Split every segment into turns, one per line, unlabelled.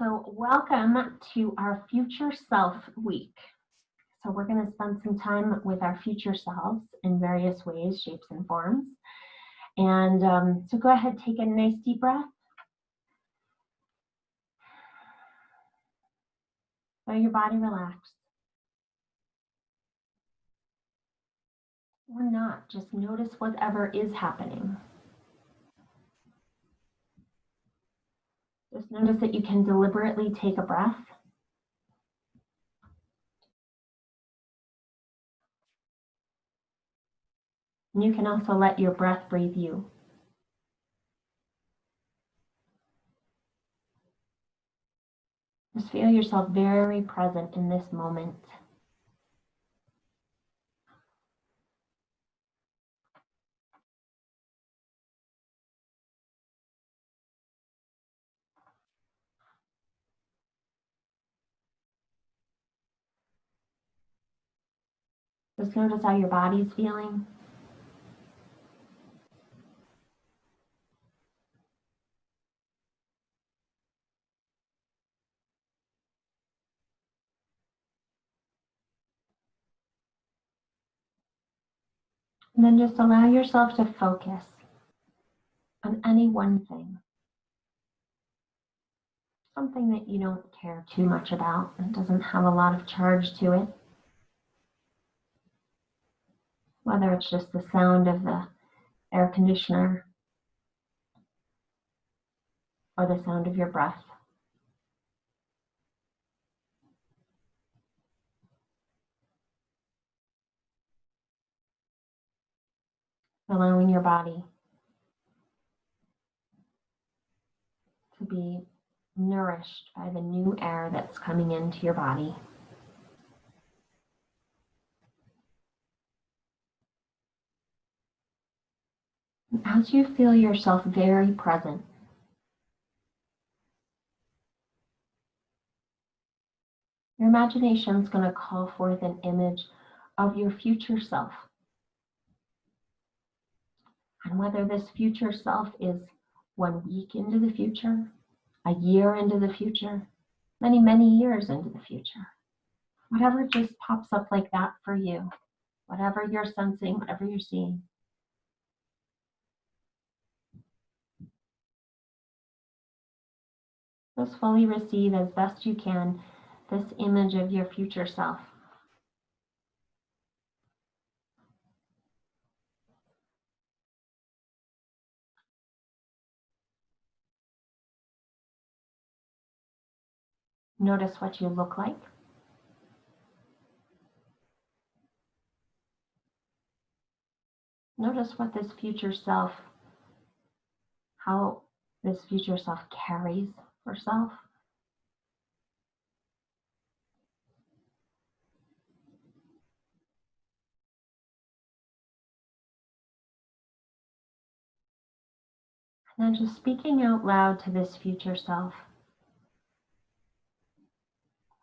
So welcome to our Future Self Week. So we're going to spend some time with our future selves in various ways, shapes, and forms. And so go ahead, take a nice deep breath. Let your body relax. Or not, just notice whatever is happening. Just notice that you can deliberately take a breath. And you can also let your breath breathe you. Just feel yourself very present in this moment. Just notice how your body's feeling. And then just allow yourself to focus on any one thing. Something that you don't care too much about and doesn't have a lot of charge to it. Whether it's just the sound of the air conditioner or the sound of your breath. Allowing your body to be nourished by the new air that's coming into your body. As you feel yourself very present, your imagination is going to call forth an image of your future self. And whether this future self is 1 week into the future, a year into the future, many, many years into the future. Whatever just pops up like that for you, whatever you're sensing, whatever you're seeing. Just fully receive as best you can this image of your future self. Notice what you look like. Notice what this future self, how this future self carries herself. And then just speaking out loud to this future self,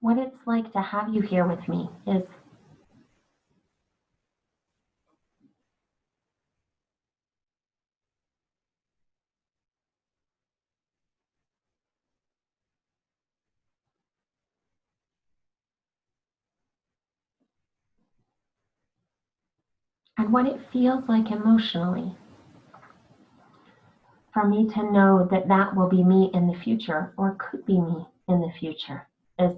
what it's like to have you here with me is and what it feels like emotionally for me to know that that will be me in the future or could be me in the future is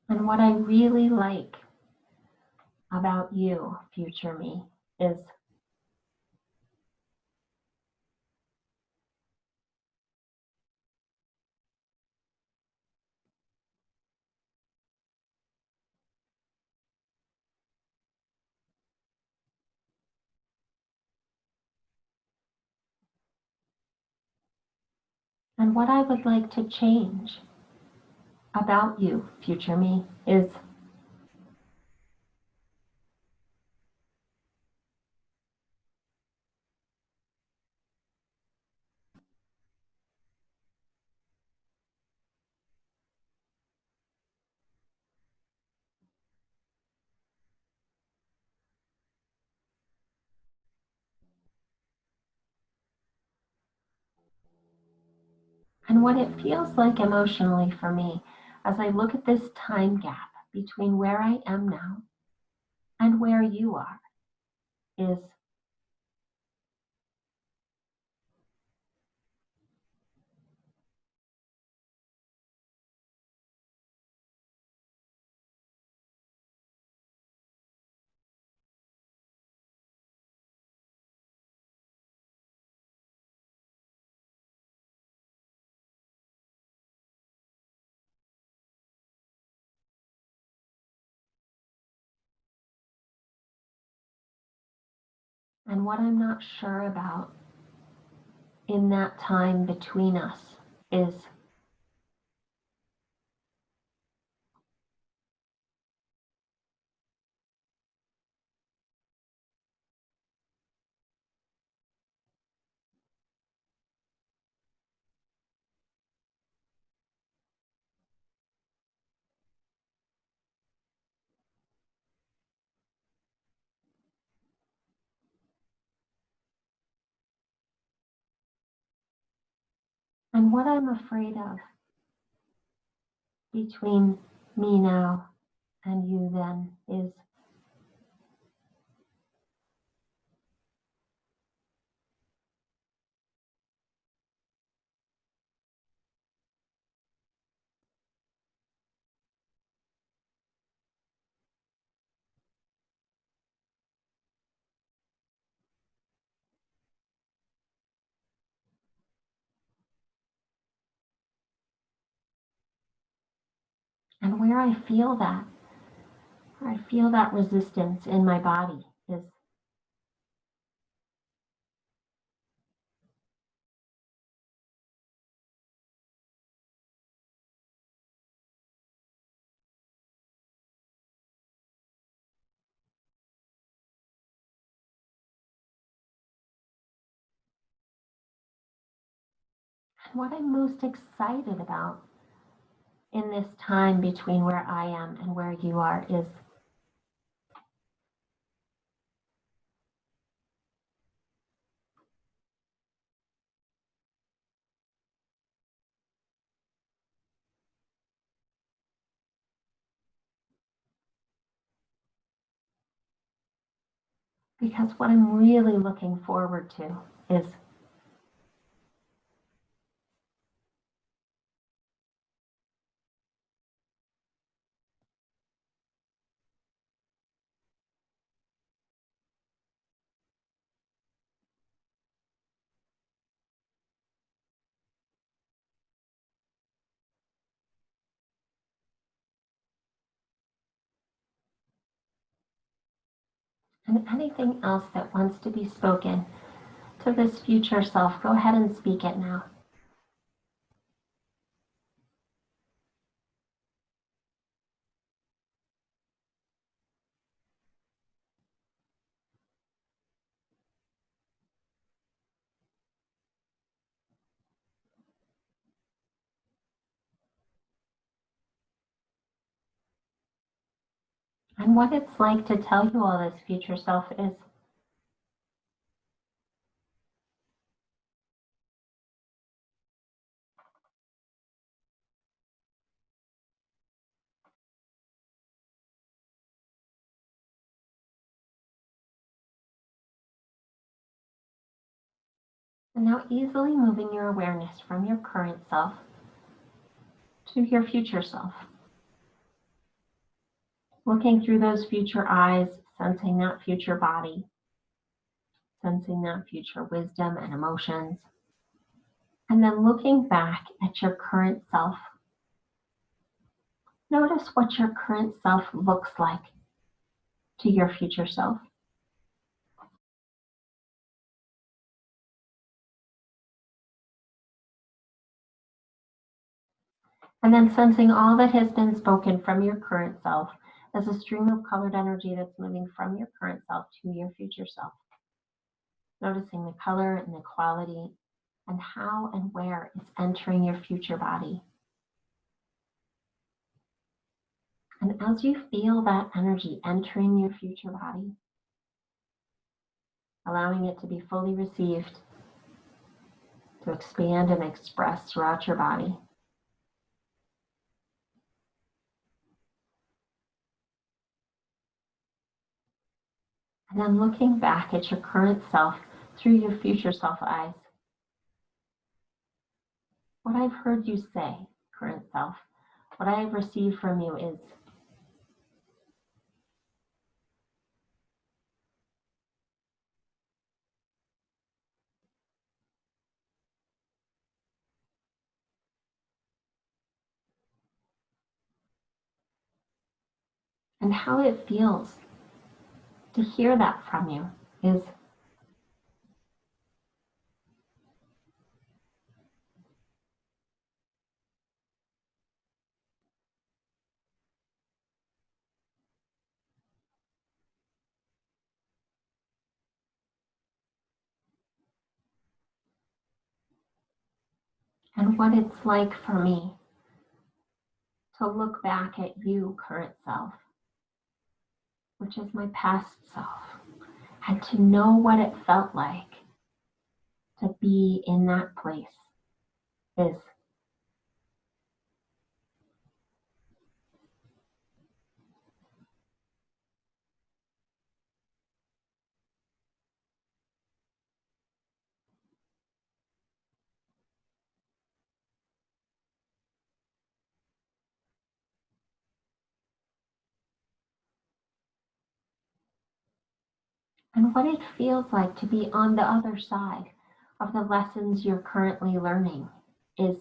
and what I really like about you, future me, is and what I would like to change about you, future me, is and what it feels like emotionally for me as I look at this time gap between where I am now and where you are is and what I'm not sure about in that time between us is and what I'm afraid of between me now and you then is and where I feel that resistance in my body is what I'm most excited about in this time between where I am and where you are is because what I'm really looking forward to is and anything else that wants to be spoken to this future self, go ahead and speak it now. And what it's like to tell you all this future self is and now easily moving your awareness from your current self to your future self. Looking through those future eyes, sensing that future body, sensing that future wisdom and emotions, and then looking back at your current self. Notice what your current self looks like to your future self. And then sensing all that has been spoken from your current self as a stream of colored energy that's moving from your current self to your future self. Noticing the color and the quality and how and where it's entering your future body. And as you feel that energy entering your future body, allowing it to be fully received, to expand and express throughout your body. And then looking back at your current self through your future self eyes. What I've heard you say, current self, what I have received from you is, and how it feels to hear that from you is, and what it's like for me to look back at you, current self, which is my past self, and to know what it felt like to be in that place is, and what it feels like to be on the other side of the lessons you're currently learning is,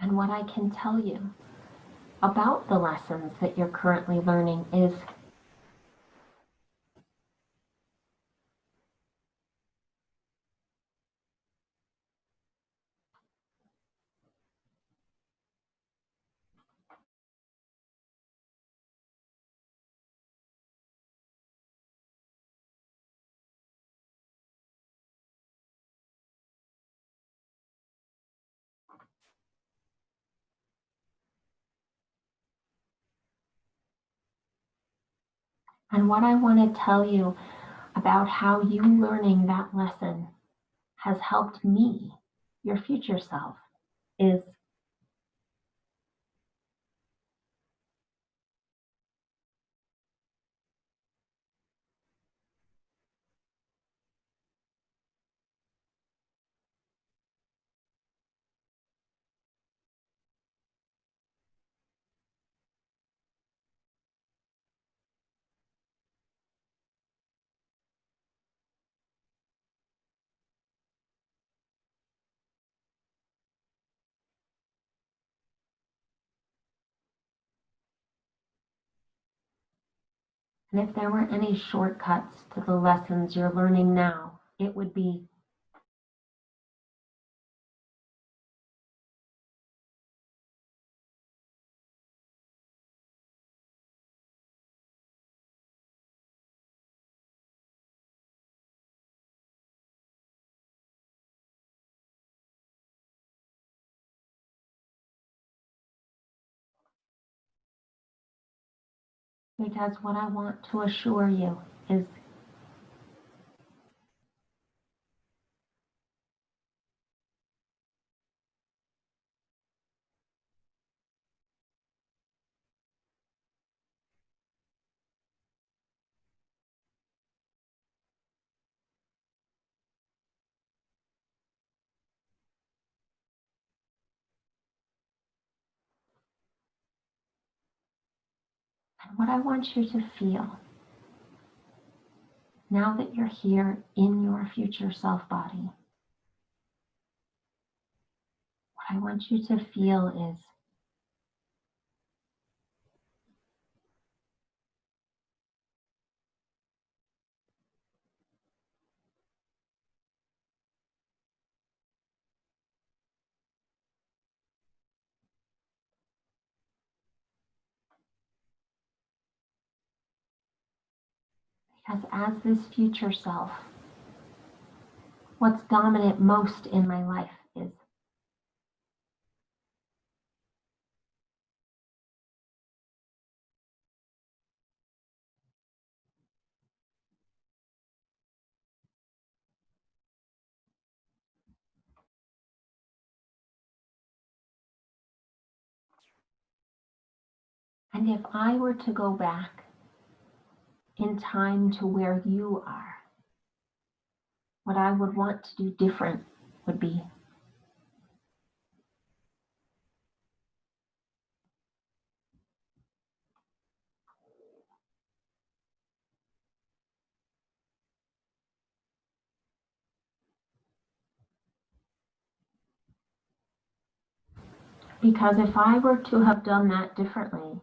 and what I can tell you about the lessons that you're currently learning is, and what I want to tell you about how you learning that lesson has helped me, your future self, is, and if there were any shortcuts to the lessons you're learning now, it would be, because what I want to assure you is, and what I want you to feel now that you're here in your future self body, what I want you to feel is, as this future self, what's dominant most in my life is. And if I were to go back in time to where you are, what I would want to do different would be because if I were to have done that differently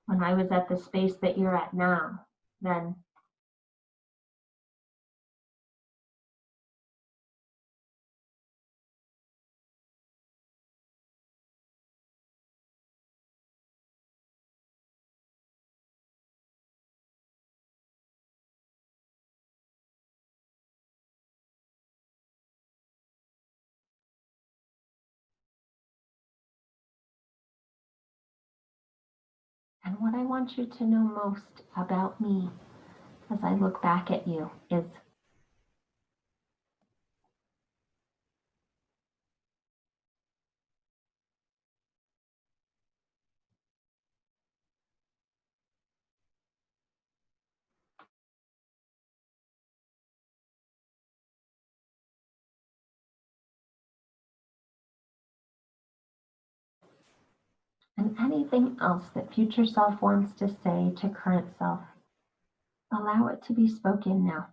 when I was at the space that you're at now, then and what I want you to know most about me as I look back at you is and anything else that future self wants to say to current self, allow it to be spoken now.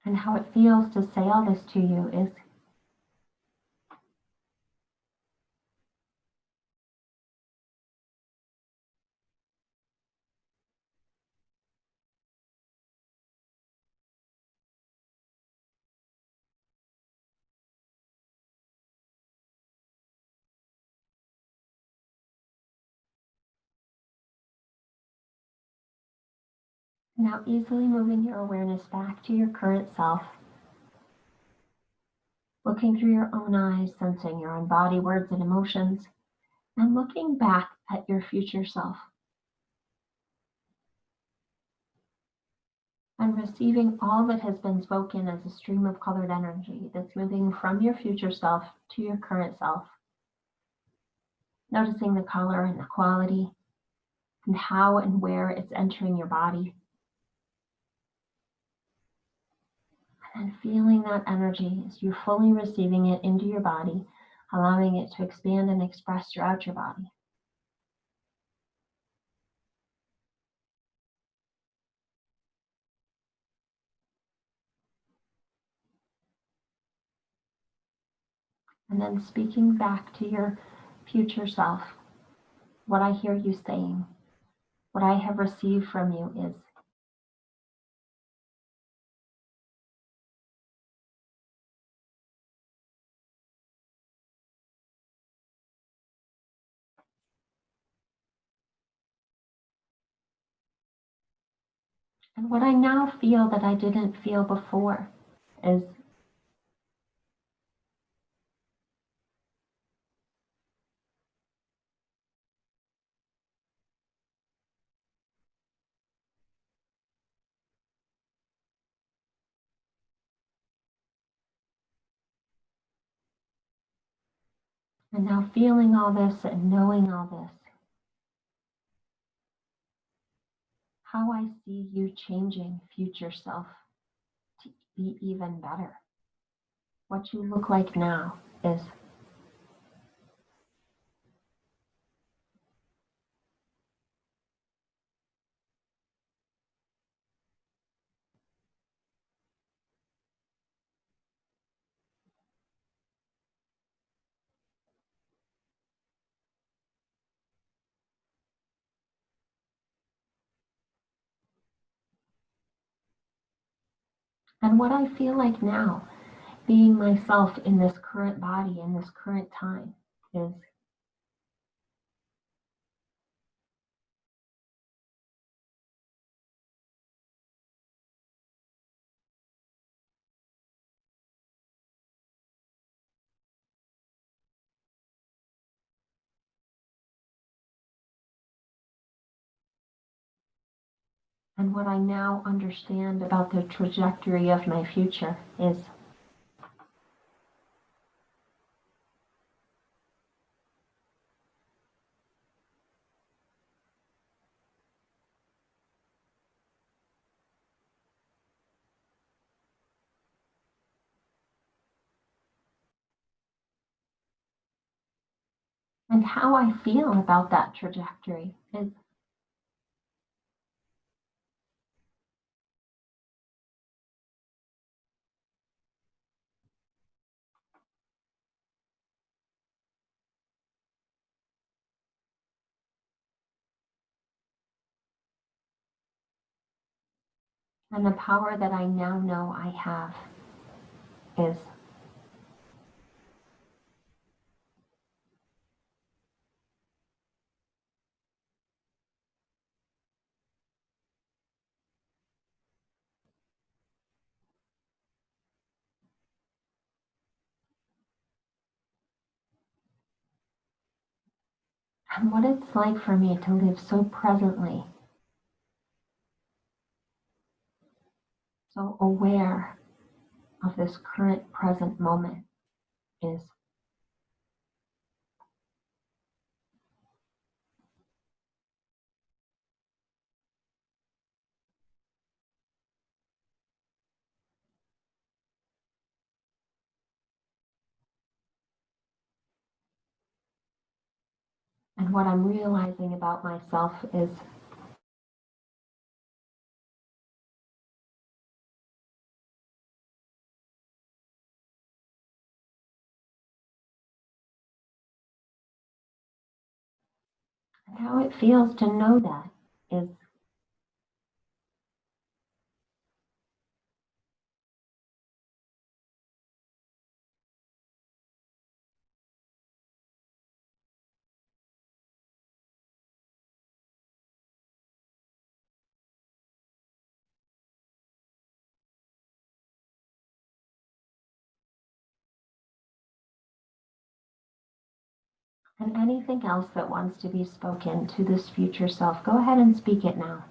And how it feels to say all this to you is now easily moving your awareness back to your current self, looking through your own eyes, sensing your own body, words, and emotions, and looking back at your future self and receiving all that has been spoken as a stream of colored energy that's moving from your future self to your current self. Noticing the color and the quality and how and where it's entering your body. And then feeling that energy as you're fully receiving it into your body, allowing it to expand and express throughout your body. And then speaking back to your future self, what I hear you saying, what I have received from you is, and what I now feel that I didn't feel before is, and now feeling all this and knowing all this, how I see you changing future self to be even better. What you look like now is, And what I feel like now, being myself in this current body, in this current time, is and what I now understand about the trajectory of my future is and how I feel about that trajectory is and the power that I now know I have is and what it's like for me to live so presently, so aware of this current present moment is. And what I'm realizing about myself is and how it feels to know that is and anything else that wants to be spoken to this future self, go ahead and speak it now.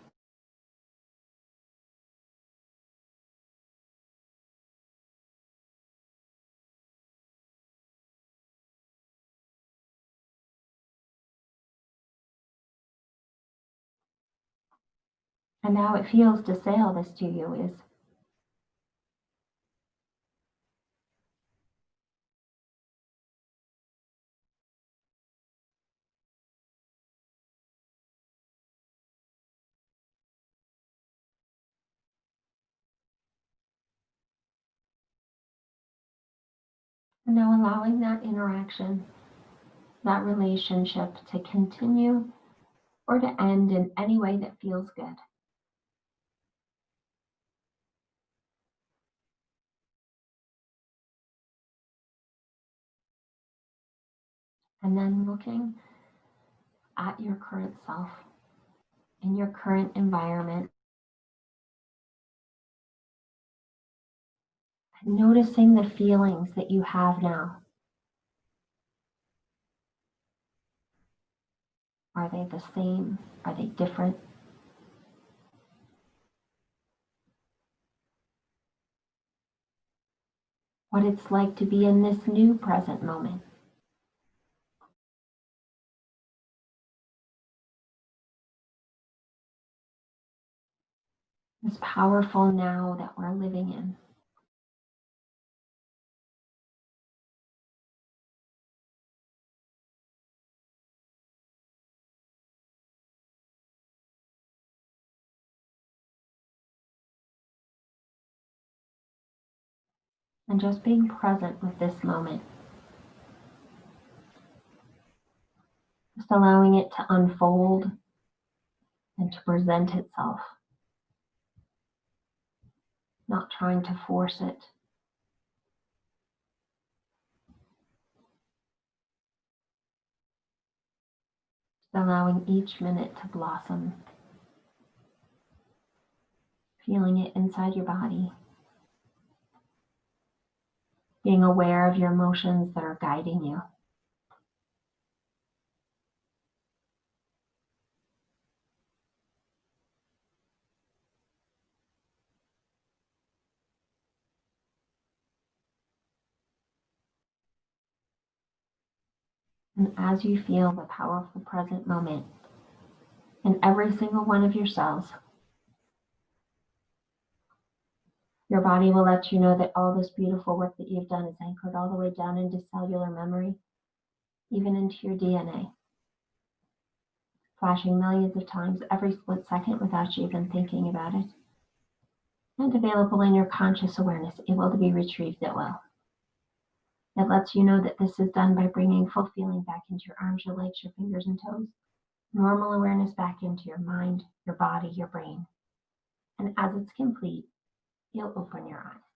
And how it feels to say all this to you is now allowing that interaction, that relationship to continue or to end in any way that feels good. And then looking at your current self in your current environment, noticing the feelings that you have now. Are they the same? Are they different? What it's like to be in this new present moment. This powerful now that we're living in. And just being present with this moment. Just allowing it to unfold and to present itself. not trying to force it. Allowing each minute to blossom, feeling it inside your body, being aware of your emotions that are guiding you. And as you feel the powerful present moment in every single one of your cells, your body will let you know that all this beautiful work that you've done is anchored all the way down into cellular memory, even into your DNA, flashing millions of times every split second without you even thinking about it, and available in your conscious awareness, able to be retrieved at will. It lets you know that this is done by bringing full feeling back into your arms, your legs, your fingers and toes, normal awareness back into your mind, your body, your brain. And as it's complete, you'll open your eyes.